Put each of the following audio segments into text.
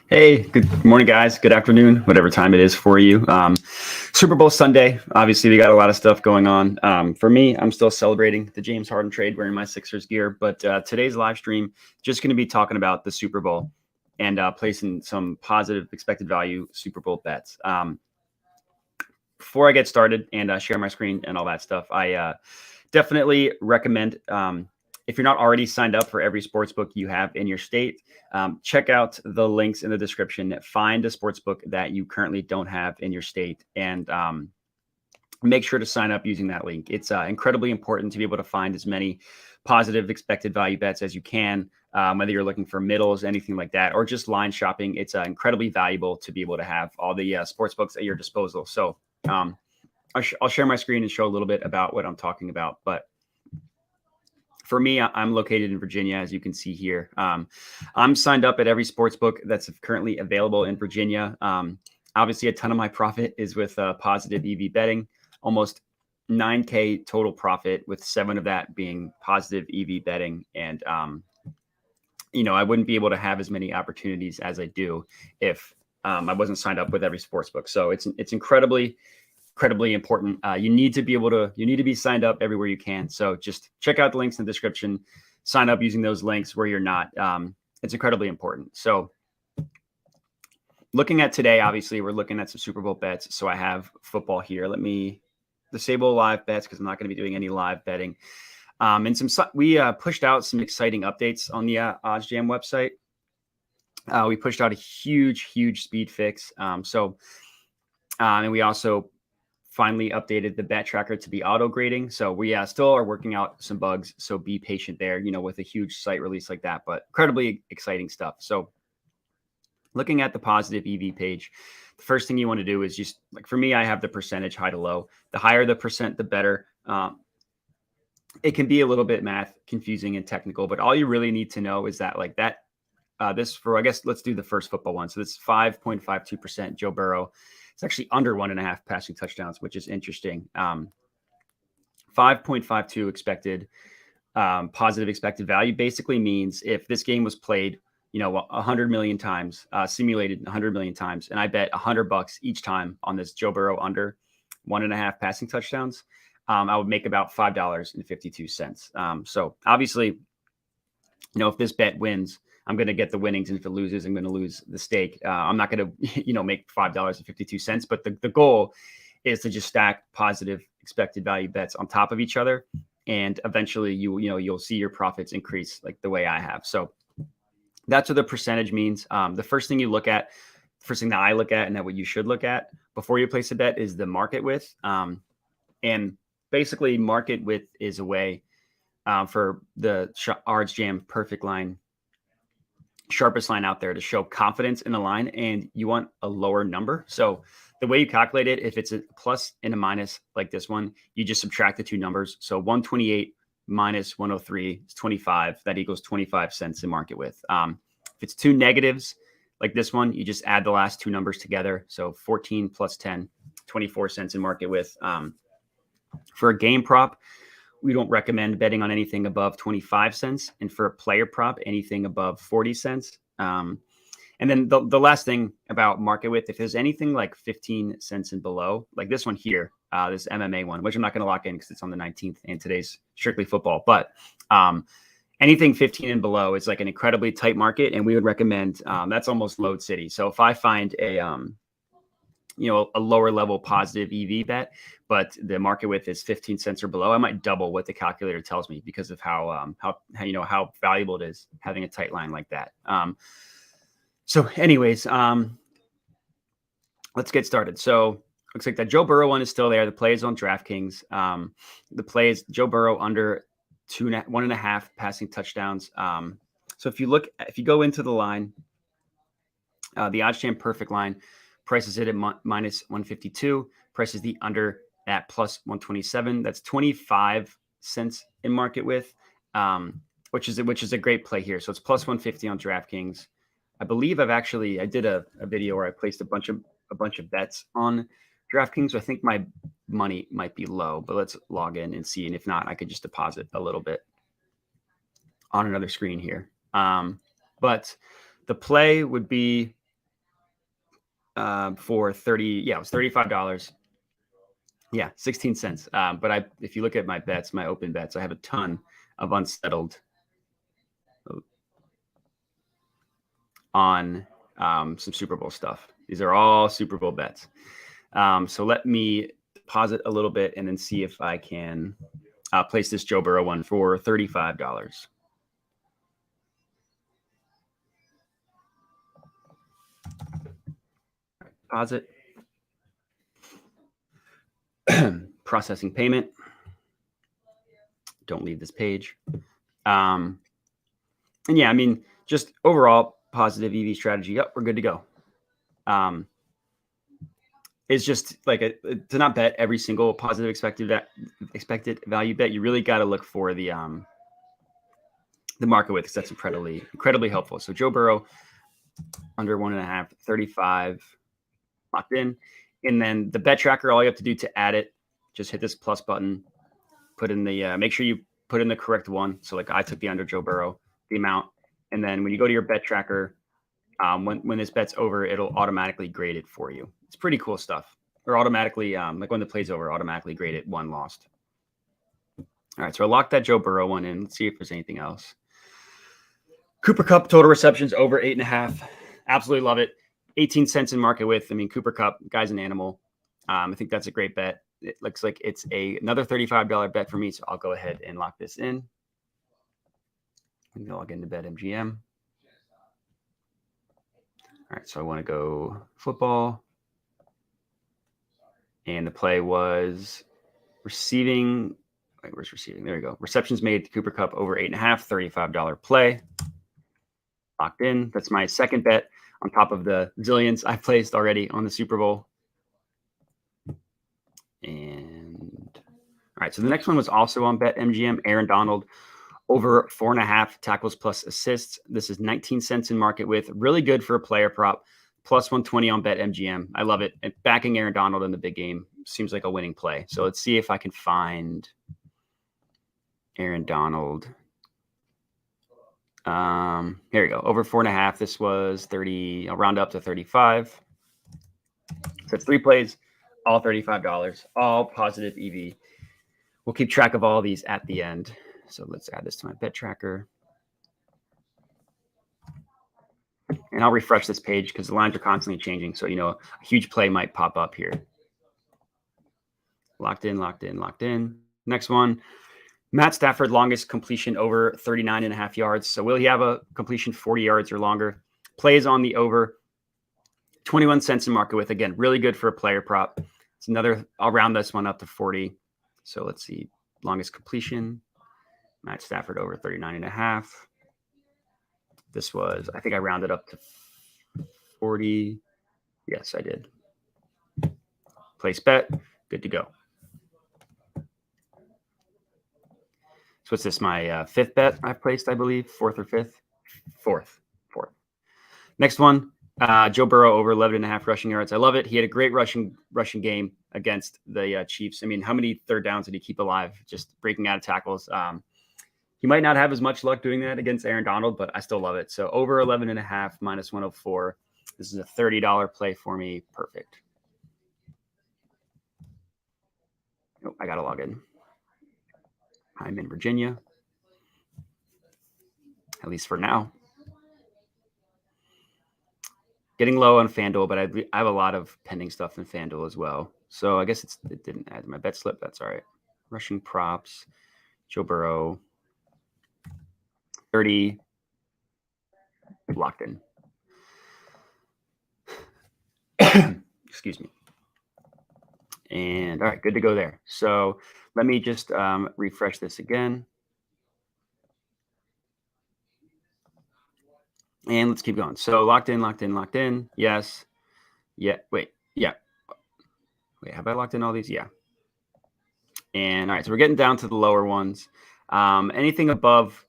Hey, good morning, guys. Good afternoon, whatever time it is for you. Super Bowl Sunday. Obviously, we got a lot of stuff going on. For me, I'm still celebrating the James Harden trade, wearing my Sixers gear. But today's live stream just going to be talking about the Super Bowl and placing some positive expected value Super Bowl bets. Before I get started and share my screen and all that stuff, I definitely recommend. If you're not already signed up for every sportsbook you have in your state, check out the links in the description. Find a sportsbook that you currently don't have in your state and make sure to sign up using that link. It's incredibly important to be able to find as many positive expected value bets as you can, whether you're looking for middles, anything like that, or just line shopping. It's incredibly valuable to be able to have all the sportsbooks at your disposal. So I'll share my screen and show a little bit about what I'm talking about. But for me, I'm located in Virginia, as you can see here. I'm signed up at every sportsbook that's currently available in Virginia. Obviously, a ton of my profit is with positive EV betting, almost 9K total profit, with 7 of that being positive EV betting. And, I wouldn't be able to have as many opportunities as I do if I wasn't signed up with every sportsbook. So it's incredibly important. You need to be signed up everywhere you can. So just check out the links in the description, sign up using those links where you're not. It's incredibly important. So looking at today, obviously we're looking at some Super Bowl bets. So I have football here. Let me disable live bets because I'm not going to be doing any live betting. And we pushed out some exciting updates on the OddsJam website. We pushed out a huge speed fix. And we also finally updated the bet tracker to be auto grading. So we still are working out some bugs. So be patient there, with a huge site release like that, but incredibly exciting stuff. So looking at the positive EV page, the first thing you want to do is just, like, for me, I have the percentage high to low. The higher the percent, the better. It can be a little bit math confusing and technical, but all you really need to know is that, like, that I guess let's do the first football one. So this 5.52% Joe Burrow. It's actually under 1.5 passing touchdowns, which is interesting. 5.52 expected positive expected value basically means if this game was played, 100 million times, simulated 100 million times, and I bet $100 each time on this Joe Burrow under 1.5 passing touchdowns, I would make about $5.52. So obviously, if this bet wins, I'm going to get the winnings. And if it loses, I'm going to lose the stake. I'm not going to, make $5.52. But the goal is to just stack positive expected value bets on top of each other. And eventually you'll see your profits increase like the way I have. So that's what the percentage means. The first thing that I look at, and that what you should look at before you place a bet, is the market width. And basically market width is a way for the OddsJam perfect line, sharpest line out there, to show confidence in the line, and you want a lower number. So the way you calculate it, if it's a plus and a minus like this one, you just subtract the two numbers. So 128 minus 103 is 25. That equals 25 cents in market width. If it's two negatives like this one, you just add the last two numbers together. So 14 plus 10, 24 cents in market width. For a game prop, we don't recommend betting on anything above 25 cents. And for a player prop, anything above 40 cents. And then the last thing about market width, if there's anything like 15 cents and below, like this one here, this MMA one, which I'm not going to lock in because it's on the 19th and today's strictly football, but anything 15 and below is like an incredibly tight market. And we would recommend, that's almost load city. So if I find a lower level positive EV bet, but the market width is 15 cents or below, I might double what the calculator tells me because of how valuable it is having a tight line like that. So anyways, let's get started. So looks like that Joe Burrow one is still there. The play is on DraftKings. The play is Joe Burrow under 1.5 passing touchdowns. So if you go into the line, the OddsJam perfect line prices it at minus 152, prices the under at plus 127. That's 25 cents in market width, which is a great play here. So it's plus 150 on DraftKings. I believe I did a video where I placed a bunch of bets on DraftKings. So I think my money might be low, but let's log in and see. And if not, I could just deposit a little bit on another screen here. But The play would be for 30. Yeah, it was $35. Yeah, 16 cents. But if you look at my bets, my open bets, I have a ton of unsettled on some Super Bowl stuff. These are all Super Bowl bets. So let me deposit a little bit and then see if I can place this Joe Burrow one for $35. Deposit. Processing payment. Don't leave this page. And yeah, I mean, just overall positive EV strategy. Yep, we're good to go. It's just like to not bet every single positive expected value bet. You really got to look for the market width, because that's incredibly helpful. So Joe Burrow under 1.5, 35 locked in. And then the bet tracker, all you have to do to add it, just hit this plus button, put in the make sure you put in the correct one. So like I took the under Joe Burrow, the amount, and then when you go to your bet tracker, when this bet's over, it'll automatically grade it for you. It's pretty cool stuff. Or automatically, like when the play's over, automatically grade it 1 lost. All right, so I locked that Joe Burrow one in. Let's see if there's anything else. Cooper Kupp total receptions over 8.5. Absolutely love it. 18 cents in market width. I mean, Cooper Kupp, guy's an animal. I think that's a great bet. It looks like it's another $35 bet for me, so I'll go ahead and lock this in. I'm going to log into BetMGM. All right, so I want to go football. And the play was receiving. Wait, where's receiving? There we go. Receptions made to Cooper Kupp over 8.5, $35 play. Locked in. That's my second bet on top of the zillions I've placed already on the Super Bowl. And all right, so the next one was also on BetMGM. Aaron Donald over 4.5 tackles plus assists. This is 19 cents in market width. Really good for a player prop. Plus 120 on BetMGM. I love it. And backing Aaron Donald in the big game seems like a winning play. So let's see if I can find Aaron Donald. Here we go. Over 4.5. This was 30. I'll round up to 35. So it's 3 plays, all $35, all positive EV. We'll keep track of all these at the end. So let's add this to my bet tracker. And I'll refresh this page because the lines are constantly changing. So, you know, a huge play might pop up here. Locked in, locked in, locked in. Next one, Matt Stafford, longest completion over 39.5 yards. So will he have a completion 40 yards or longer? Plays on the over. 21 cents in market width. Again, really good for a player prop. It's another, I'll round this one up to 40. So let's see. Longest completion. Matt Stafford over 39.5. This was, I think I rounded up to 40. Yes, I did. Place bet. Good to go. So what's this? My fifth bet I've placed, I believe. Fourth or fifth? Fourth. Next one, Joe Burrow over 11.5 rushing yards. I love it. He had a great rushing game against the Chiefs. I mean, how many third downs did he keep alive? Just breaking out of tackles. He might not have as much luck doing that against Aaron Donald, but I still love it. So over 11.5 minus 104. This is a $30 play for me. Perfect. Oh, I got to log in. I'm in Virginia, at least for now. Getting low on FanDuel, but I have a lot of pending stuff in FanDuel as well. So I guess it didn't add my bet slip. That's all right. Rushing props, Joe Burrow, 30, locked in. Excuse me. And all right, good to go there. So let me just refresh this again. And let's keep going. So locked in, locked in, locked in. Yes. Yeah. Wait. Yeah. Wait, have I locked in all these? Yeah. And all right, so we're getting down to the lower ones. Anything above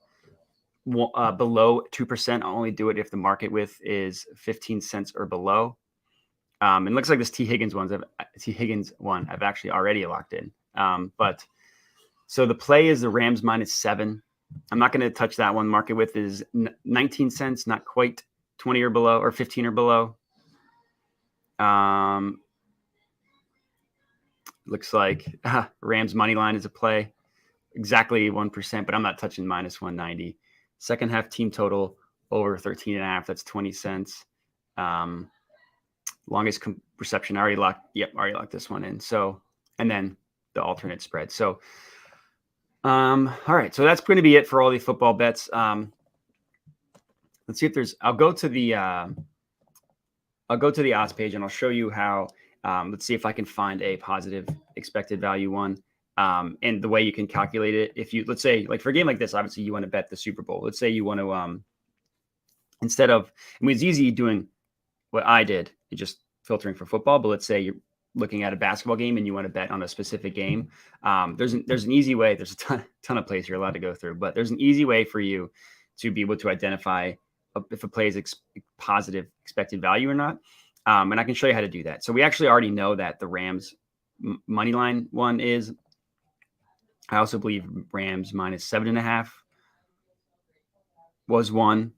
below 2%, I'll only do it if the market width is 15 cents or below. And it looks like this T. Higgins one I've actually already locked in. But so the play is the Rams -7. I'm not going to touch that one. Market width is 19 cents, not quite 20 or below, or 15 or below. Looks like Rams money line is a play, exactly 1%, but I'm not touching minus 190. Second half team total over 13.5. That's 20 cents. Longest reception. I already locked this one in. So, and then the alternate spread. So, all right. So that's going to be it for all the football bets. Let's see if there's. I'll go to the odds page and I'll show you how. Let's see if I can find a positive expected value one. And the way you can calculate it. If you, let's say, like for a game like this, obviously you want to bet the Super Bowl. Let's say you want to, instead of, I mean, it's easy doing what I did, just filtering for football. But let's say you're looking at a basketball game and you want to bet on a specific game. There's an easy way. There's a ton of plays you're allowed to go through, but there's an easy way for you to be able to identify if a play is positive expected value or not. And I can show you how to do that. So we actually already know that the Rams money line one is. I also believe Rams minus 7.5 was one,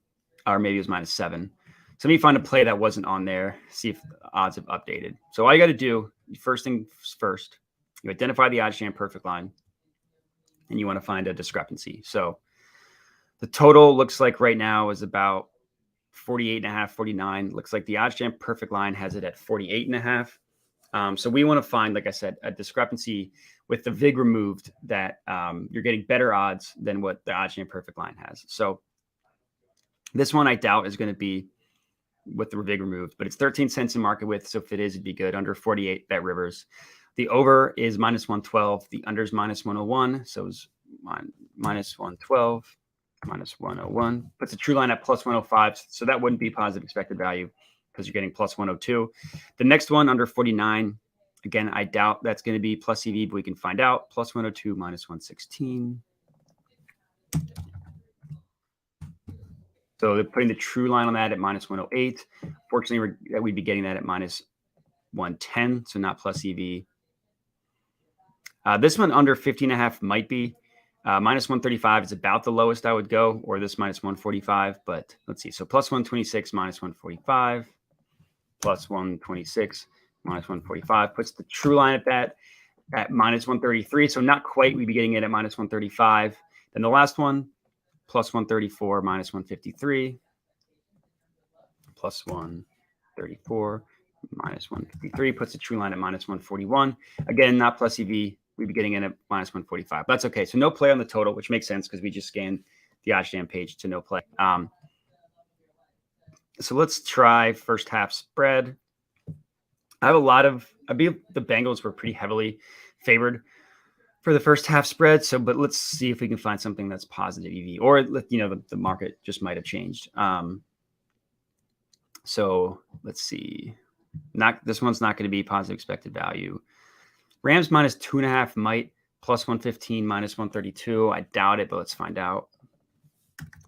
or maybe it was minus 7. So let me find a play that wasn't on there, see if the odds have updated. So all you got to do, first thing first, you identify the OddsJam perfect line, and you want to find a discrepancy. So the total looks like right now is about 48.5, 49. Looks like the OddsJam perfect line has it at 48.5. So we want to find, like I said, a discrepancy with the VIG removed that you're getting better odds than what the OddsJam perfect line has. So this one I doubt is going to be with the VIG removed, but it's 13 cents in market width. So if it is, it'd be good. Under 48 Bet Rivers. The over is minus 112. The under is minus 101. So it's minus 112, minus 101. Puts the true line at plus 105. So that wouldn't be positive expected value because you're getting plus 102. The next one under 49. Again, I doubt that's going to be plus EV, but we can find out. Plus 102, minus 116. So they're putting the true line on that at minus 108. Fortunately, we'd be getting that at minus 110, so not plus EV. This one under 15.5 might be. Minus 135 is about the lowest I would go, or this minus 145. But let's see. So plus 126, minus 145. Plus 126, minus 145. Puts the true line at that at minus 133. So not quite. We'd be getting it at minus 135. Then the last one, plus 134, minus 153, plus 134, minus 153, puts the true line at minus 141. Again, not plus EV. We'd be getting in at minus 145. That's okay. So no play on the total, which makes sense because we just scanned the OddsJam page to no play. So let's try first half spread. I believe the Bengals were pretty heavily favored for the first half spread. So, but let's see if we can find something that's positive EV, or the market just might have changed. So let's see. This one's not going to be positive expected value. Rams minus 2.5 might, plus 115, minus 132. I doubt it, but let's find out.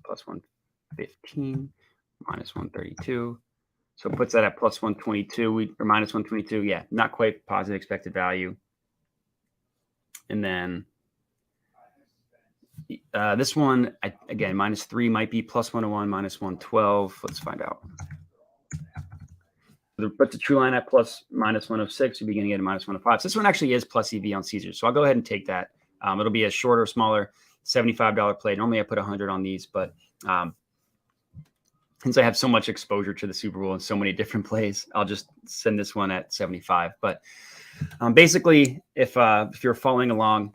Plus 115, minus 132. So it puts that at plus 122 or minus 122. Yeah, not quite positive expected value. And then this one, again, minus 3 might be plus 101, minus 112. Let's find out. But the true line at plus minus 106, you're beginning at a minus 105. So this one actually is plus EV on Caesars. So I'll go ahead and take that. It'll be a shorter, smaller $75 play. Normally I put 100 on these, but since I have so much exposure to the Super Bowl and so many different plays, I'll just send this one at 75. But basically, if you're following along,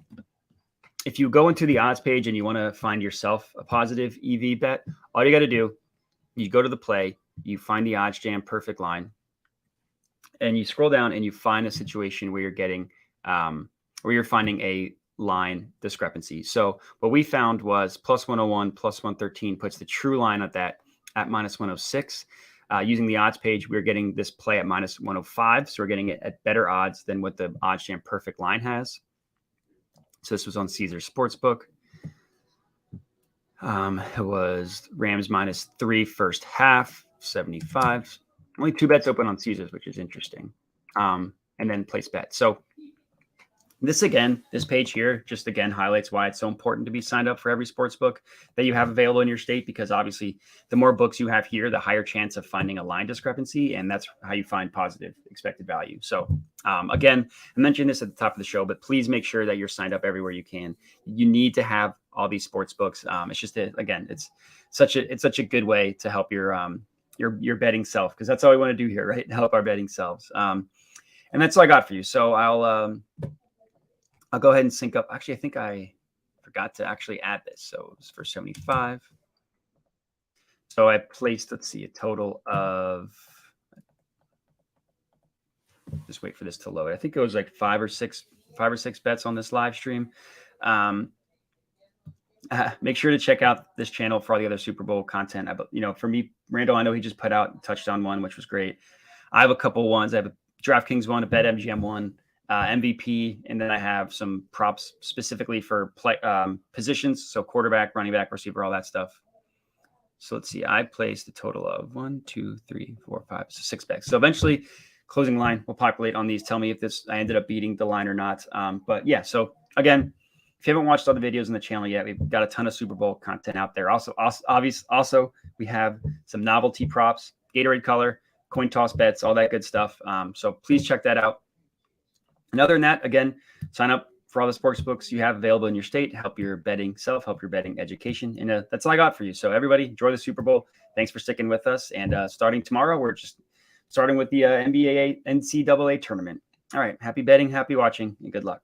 if you go into the odds page and you want to find yourself a positive EV bet, all you got to do, you go to the play, you find the OddsJam perfect line, and you scroll down and you find a situation where you're getting, where you're finding a line discrepancy. So what we found was plus 101, plus 113 puts the true line at that at minus 106. Using the odds page, we're getting this play at minus 105. So we're getting it at better odds than what the OddsJam perfect line has. So this was on Caesars Sportsbook. It was Rams minus 3 first half, 75. Only 2 bets open on Caesars, which is interesting. And then place bet. So This page here just again highlights why it's so important to be signed up for every sports book that you have available in your state, because obviously the more books you have here, the higher chance of finding a line discrepancy, and that's how you find positive expected value. So again, I mentioned this at the top of the show, but please make sure that you're signed up everywhere you can. You need to have all these sports books. It's just again, it's such a good way to help your betting self, because that's all we want to do here, right? Help our betting selves. And that's all I got for you. So I'll go ahead and sync up. Actually, I think I forgot to actually add this. So it was for 75. So I placed, let's see, a total of, just wait for this to load. I think it was like five or six bets on this live stream. Make sure to check out this channel for all the other Super Bowl content. For me, Randall, I know he just put out touchdown one, which was great. I have a couple ones. I have a DraftKings one, a BetMGM one, MVP, and then I have some props specifically for positions, so quarterback, running back, receiver, all that stuff. So let's see, I placed a total of 1, 2, 3, 4, 5, 6 bets. So eventually, closing line will populate on these. Tell me if I ended up beating the line or not. But yeah, so again, if you haven't watched all the videos on the channel yet, we've got a ton of Super Bowl content out there. Also, we have some novelty props, Gatorade color, coin toss bets, all that good stuff. So please check that out. And other than that, again, sign up for all the sports books you have available in your state. Help your betting self, help your betting education. And that's all I got for you. So everybody, enjoy the Super Bowl. Thanks for sticking with us. And starting tomorrow, we're just starting with the NCAA tournament. All right. Happy betting, happy watching, and good luck.